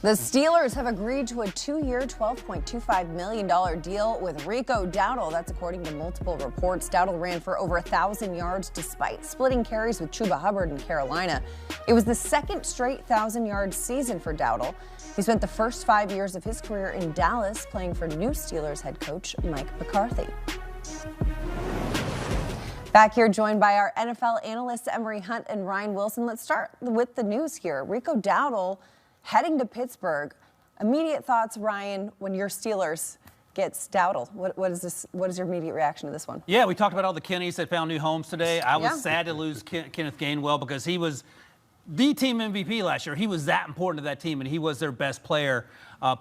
The Steelers have agreed to a 2-year, $12.25 million deal with Rico Dowdle. That's according to multiple reports. Dowdle ran for over 1,000 yards despite splitting carries with Chuba Hubbard in Carolina. It was the second straight 1,000-yard season for Dowdle. He spent the first 5 years of his career in Dallas playing for new Steelers head coach Mike McCarthy. Back here, joined by our NFL analysts Emery Hunt and Ryan Wilson. Let's start with the news here. Rico Dowdle heading to Pittsburgh. Immediate thoughts, Ryan, when your Steelers gets Dowdle. What is your immediate reaction to this one? Yeah, we talked about all the Kennys that found new homes today. I was sad to lose Kenneth Gainwell because he was the team MVP last year. He was that important to that team, and he was their best player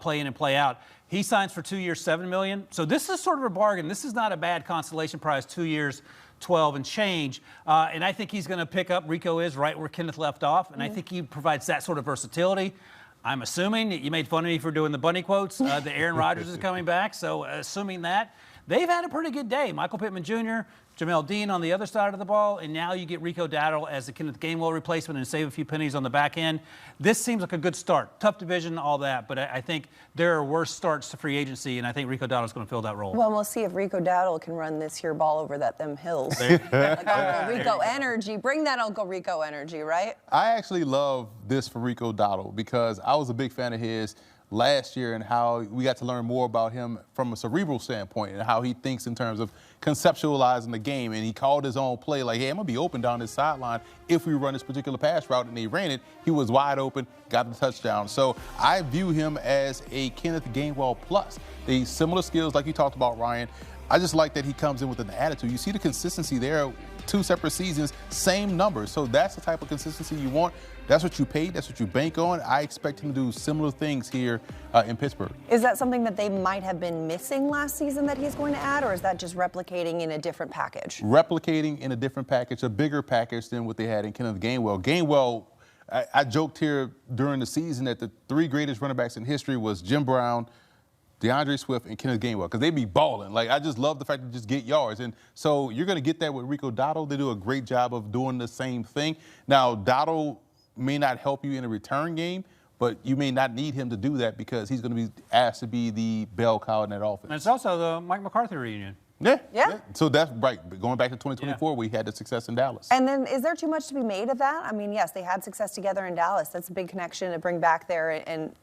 play in and play out. He signs for 2 years, $7 million. So this is sort of a bargain. This is not a bad consolation prize, 2 years, 12 and change. And I think he's going to pick up, Rico is right where Kenneth left off, and I think he provides that sort of versatility. I'm assuming that you made fun of me for doing the bunny quotes. The Aaron Rodgers is coming back, so assuming that. They've had a pretty good day. Michael Pittman Jr., Jamel Dean on the other side of the ball, and now you get Rico Dowdle as the Kenneth Gainwell replacement and save a few pennies on the back end. This seems like a good start. Tough division, all that, but I think there are worse starts to free agency, and I think Rico Dowdle is going to fill that role. Well, we'll see if Rico Dowdle can run this here ball over them hills. Like Uncle Rico energy. Bring that Uncle Rico energy, right? I actually love this for Rico Dowdle because I was a big fan of his last year and how we got to learn more about him from a cerebral standpoint and how he thinks in terms of conceptualizing the game. And he called his own play like, hey, I'm going to be open down this sideline if we run this particular pass route, and they ran it. He was wide open, got the touchdown. So I view him as a Kenneth Gainwell plus. The similar skills like you talked about, Ryan. I just like that he comes in with an attitude. You see the consistency there, 2 separate seasons, same numbers. So that's the type of consistency you want. That's what you paid. That's what you bank on. I expect him to do similar things here in Pittsburgh. Is that something that they might have been missing last season that he's going to add, or is that just replicating in a different package? Replicating in a different package, a bigger package than what they had in Kenneth Gainwell. Gainwell, I joked here during the season that the 3 greatest running backs in history was Jim Brown, DeAndre Swift, and Kenneth Gainwell, because they be balling. Like, I just love the fact that they just get yards. And so you're going to get that with Rico Dowdle. They do a great job of doing the same thing. Now, Dowdle may not help you in a return game, but you may not need him to do that because he's going to be asked to be the bell cow in that offense. And it's also the Mike McCarthy reunion. Yeah. So that's right. Going back to 2024, we had the success in Dallas. And then is there too much to be made of that? I mean, yes, they had success together in Dallas. That's a big connection to bring back there. And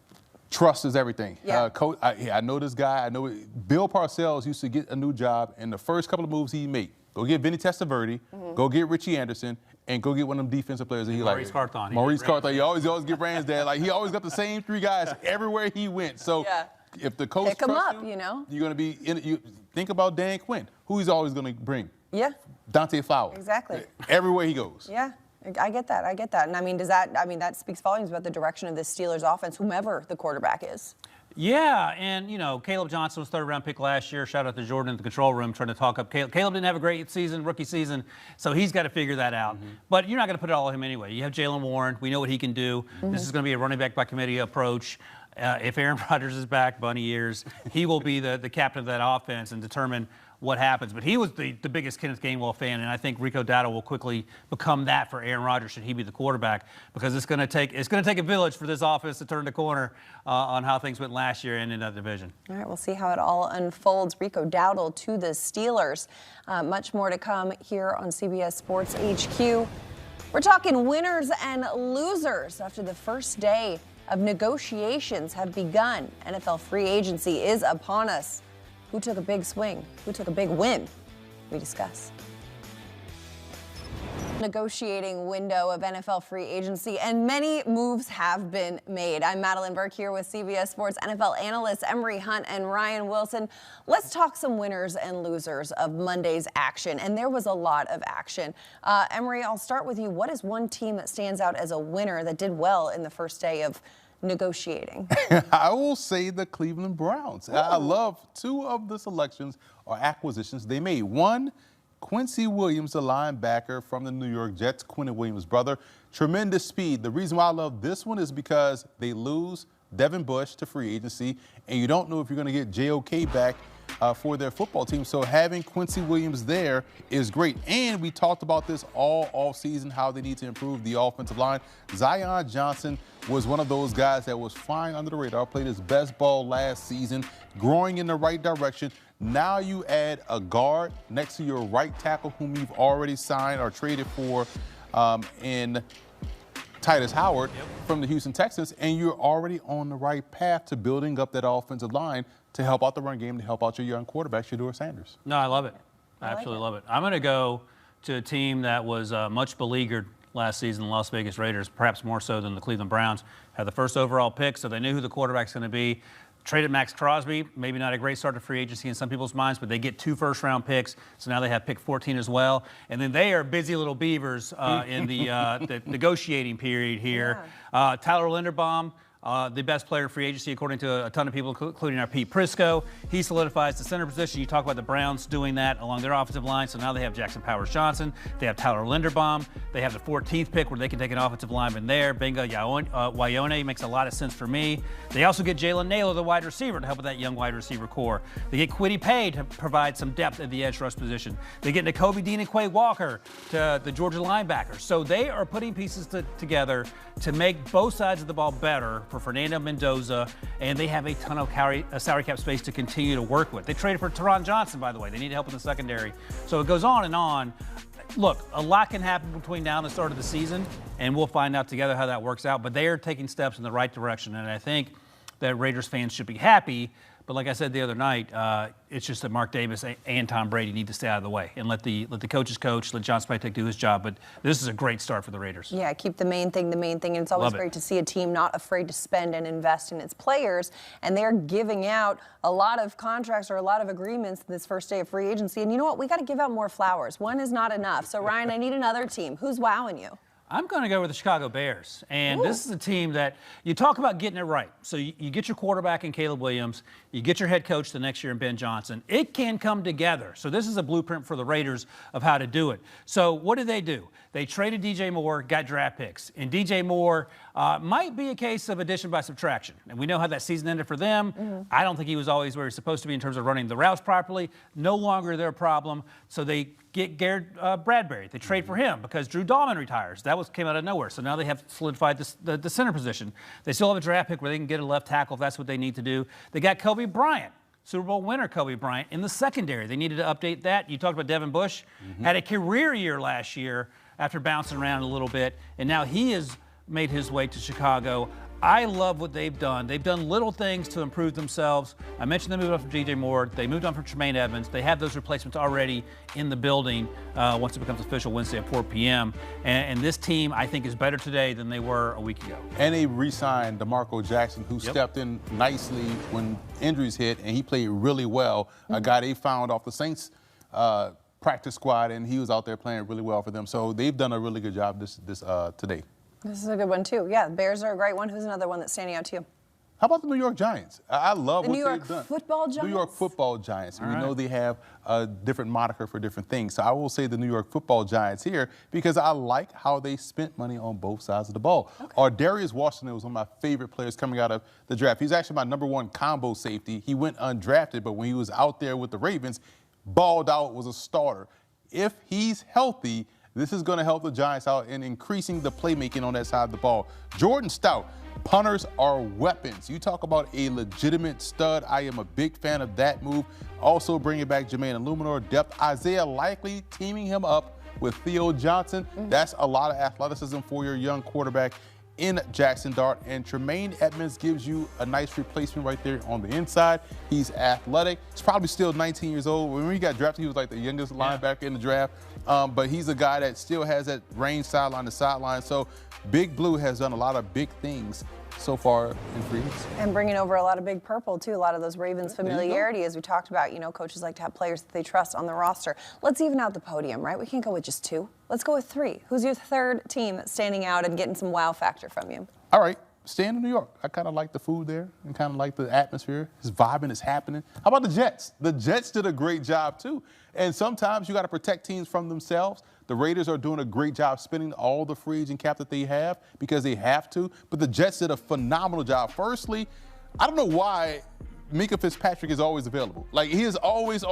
trust is everything. Yeah. Coach, I know this guy. I know Bill Parcells used to get a new job, and the first couple of moves he made, go get Vinny Testaverde, go get Richie Anderson, and go get one of them defensive players that he liked. Maurice Carthon. Maurice Carthon. He always get Ramsdale. Like, he always got the same 3 guys everywhere he went. So if the coach pick him trusts up, you, you know. You're going to be in. You think about Dan Quinn, who he's always going to bring. Yeah. Dante Fowler. Exactly. Everywhere he goes. Yeah. I get that. And I mean, that speaks volumes about the direction of this Steelers offense, whomever the quarterback is. Yeah, and, you know, Caleb Johnson was 3rd-round pick last year. Shout out to Jordan in the control room trying to talk up Caleb. Caleb didn't have a great season, rookie season, so he's got to figure that out. But you're not going to put it all on him anyway. You have Jaylen Warren. We know what he can do. This is going to be a running back by committee approach. If Aaron Rodgers is back, bunny ears, he will be the captain of that offense and determine what happens. But he was the biggest Kenneth Gainwell fan, and I think Rico Dowdle will quickly become that for Aaron Rodgers should he be the quarterback, because it's going to take a village for this offense to turn the corner on how things went last year and in that division. All right, we'll see how it all unfolds. Rico Dowdle to the Steelers. Much more to come here on CBS Sports HQ. We're talking winners and losers after the first day of negotiations have begun. NFL free agency is upon us. Who took a big swing? Who took a big win? We discuss. Negotiating window of NFL free agency, and many moves have been made. I'm Madeline Burke here with CBS Sports NFL analysts Emery Hunt and Ryan Wilson. Let's talk some winners and losers of Monday's action, and there was a lot of action. Emery, I'll start with you. What is one team that stands out as a winner that did well in the first day of negotiating? I will say the Cleveland Browns. Ooh. I love 2 of the selections or acquisitions they made. One, Quincy Williams, the linebacker from the New York Jets, Quinton Williams' brother. Tremendous speed. The reason why I love this one is because they lose Devin Bush to free agency, and you don't know if you're going to get JOK back for their football team. So having Quincy Williams there is great. And we talked about this all season, how they need to improve the offensive line. Zion Johnson was one of those guys that was flying under the radar, played his best ball last season, growing in the right direction. Now you add a guard next to your right tackle, whom you've already signed or traded for in Titus Howard from the Houston Texans, and you're already on the right path to building up that offensive line to help out the run game, to help out your young quarterback, Shedeur Sanders. No, I love it. I absolutely love it. I'm going to go to a team that was much beleaguered last season, the Las Vegas Raiders, perhaps more so than the Cleveland Browns. Had the first overall pick, so they knew who the quarterback's going to be. Traded Max Crosby, maybe not a great start to free agency in some people's minds, but they get 2 first-round picks, so now they have pick 14 as well. And then they are busy little beavers in the negotiating period here. Yeah. Tyler Linderbaum, the best player in free agency, according to a ton of people, including our Pete Prisco. He solidifies the center position. You talk about the Browns doing that along their offensive line, so now they have Jackson Powers-Johnson. They have Tyler Linderbaum. They have the 14th pick where they can take an offensive lineman there. Benga Wayone makes a lot of sense for me. They also get Jalen Naylor, the wide receiver, to help with that young wide receiver core. They get Kwity Paye to provide some depth at the edge rush position. They get Nakobe Dean and Quay Walker to the Georgia linebackers. So they are putting pieces together to make both sides of the ball better for Fernando Mendoza, and they have a ton of salary cap space to continue to work with. They traded for Teron Johnson, by the way. They need help in the secondary. So it goes on and on. Look, a lot can happen between now and the start of the season, and we'll find out together how that works out. But they are taking steps in the right direction, and I think that Raiders fans should be happy. But like I said the other night, it's just that Mark Davis and Tom Brady need to stay out of the way and let the coaches coach, let John Spytek do his job. But this is a great start for the Raiders. Yeah, keep the main thing. And it's always great to see a team not afraid to spend and invest in its players. And they're giving out a lot of contracts or a lot of agreements this first day of free agency. And you know what? We got to give out more flowers. One is not enough. So, Ryan, I need another team. Who's wowing you? I'm going to go with the Chicago Bears. And this is a team that you talk about getting it right. So you get your quarterback in Caleb Williams. You get your head coach the next year in Ben Johnson. It can come together. So this is a blueprint for the Raiders of how to do it. So what did? They traded DJ Moore, got draft picks. And DJ Moore might be a case of addition by subtraction. And we know how that season ended for them. I don't think he was always where he's supposed to be in terms of running the routes properly. No longer their problem. So they get Garrett Bradbury. They trade for him because Drew Dahlman retires. That came out of nowhere. So now they have solidified the center position. They still have a draft pick where they can get a left tackle if that's what they need to do. They got Kobe Bryant, Super Bowl winner Kobe Bryant, in the secondary. They needed to update that. You talked about Devin Bush. Had a career year last year after bouncing around a little bit, and now he has made his way to Chicago. I love what they've done. They've done little things to improve themselves. I mentioned they moved on from DJ Moore. They moved on from Tremaine Edmonds. They have those replacements already in the building once it becomes official Wednesday at 4 p.m. And this team, I think, is better today than they were a week ago. And they re-signed DeMarco Jackson, who stepped in nicely when injuries hit, and he played really well. A guy they found off the Saints practice squad, and he was out there playing really well for them. So they've done a really good job today. This is a good one, too. Yeah, the Bears are a great one. Who's another one that's standing out to you? How about the New York Giants? I love what they've done. The New York Football Giants? New York Football Giants. We know they have a different moniker for different things. So I will say the New York Football Giants here because I like how they spent money on both sides of the ball. Darius Washington was one of my favorite players coming out of the draft. He's actually my #1 combo safety. He went undrafted, but when he was out there with the Ravens, balled out, was a starter. If he's healthy, this is going to help the Giants out in increasing the playmaking on that side of the ball. Jordan Stout, punters are weapons. You talk about a legitimate stud. I am a big fan of that move. Also bringing back Jermaine Illuminor, depth. Isaiah Likely teaming him up with Theo Johnson. That's a lot of athleticism for your young quarterback in Jackson Dart. And Tremaine Edmonds gives you a nice replacement right there on the inside. He's athletic. He's probably still 19 years old. When he got drafted, he was like the youngest linebacker in the draft. But he's a guy that still has that range sideline to sideline. So Big Blue has done a lot of big things so far in free agency. And bringing over a lot of big purple, too. A lot of those Ravens familiarity, as we talked about. You know, coaches like to have players that they trust on the roster. Let's even out the podium, right? We can't go with just 2. Let's go with 3. Who's your third team standing out and getting some wow factor from you? All right. Staying in New York. I kind of like the food there and kind of like the atmosphere. His vibing is happening. How about the Jets? The Jets did a great job, too. And sometimes you got to protect teams from themselves. The Raiders are doing a great job spending all the free agent cap that they have because they have to. But the Jets did a phenomenal job. Firstly, I don't know why Minka Fitzpatrick is always available. Like, he is always on.